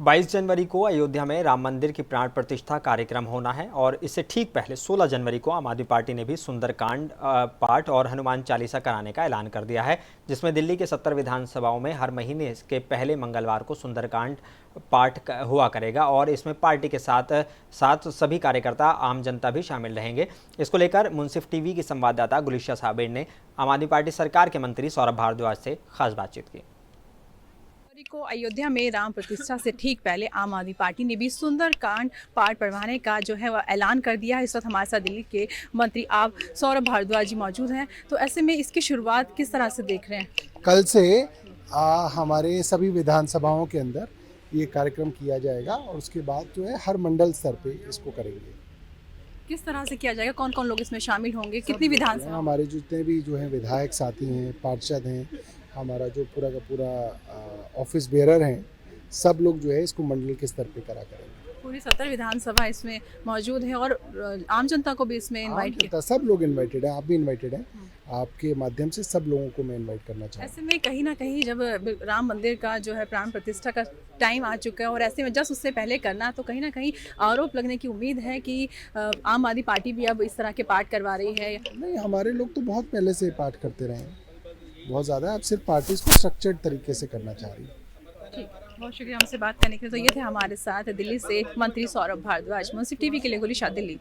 22 जनवरी को अयोध्या में राम मंदिर की प्राण प्रतिष्ठा कार्यक्रम होना है और इससे ठीक पहले 16 जनवरी को आम आदमी पार्टी ने भी सुंदरकांड पाठ और हनुमान चालीसा कराने का ऐलान कर दिया है, जिसमें दिल्ली के 70 विधानसभाओं में हर महीने के पहले मंगलवार को सुंदरकांड पाठ हुआ करेगा और इसमें पार्टी के साथ साथ सभी कार्यकर्ता, आम जनता भी शामिल रहेंगे। इसको लेकर मुंसिफ टीवी की संवाददाता गुलिशा साबिर ने आम आदमी पार्टी सरकार के मंत्री सौरभ भारद्वाज से खास बातचीत की। को अयोध्या में राम प्रतिष्ठा से ठीक पहले आम आदमी पार्टी ने भी सुंदरकांड पाठ पढ़वाने का जो है वह ऐलान कर दिया है। इस वक्त हमारे साथ दिल्ली के मंत्री आप सौरभ भारद्वाज जी मौजूद हैं, तो ऐसे में इसकी शुरुआत किस तरह से देख रहे हैं? कल से हमारे सभी विधानसभाओं के अंदर ये कार्यक्रम किया जाएगा और उसके बाद जो है हर मंडल स्तर पे इसको करेंगे। किस तरह से किया जाएगा? कौन कौन लोग इसमें शामिल होंगे? कितनी विधानसभा? हमारे जितने भी जो है विधायक साथी हैं, पार्षद हैं, हमारा जो पूरा का पूरा ऑफिस बेयरर हैं, सब लोग जो है इसको मंडल के स्तर पे करा करेंगे। पूरी 70 विधानसभा इसमें मौजूद है और आम जनता को भी इसमें इनवाइट किया। सब लोग इनवाइटेड हैं, आप भी इनवाइटेड हैं। आपके माध्यम से सब लोगों को मैं इनवाइट करना चाहूँगा। ऐसे में कहीं ना कहीं जब राम मंदिर का जो है प्राण प्रतिष्ठा का टाइम आ चुका है और ऐसे में जस्ट उससे पहले करना, तो कहीं ना कहीं आरोप लगने की उम्मीद है कि आम आदमी पार्टी भी अब इस तरह के पाठ करवा रही है। नहीं, हमारे लोग तो बहुत पहले से पाठ करते रहे हैं, बहुत ज़्यादा। अब सिर्फ पार्टी को स्ट्रक्चर्ड तरीके से करना चाह रही है। ठीक, बहुत शुक्रिया हमसे बात करने के लिए। तो ये थे हमारे साथ दिल्ली से मंत्री सौरभ भारद्वाज। मुंसिफ टीवी के लिए गुलिशा, दिल्ली।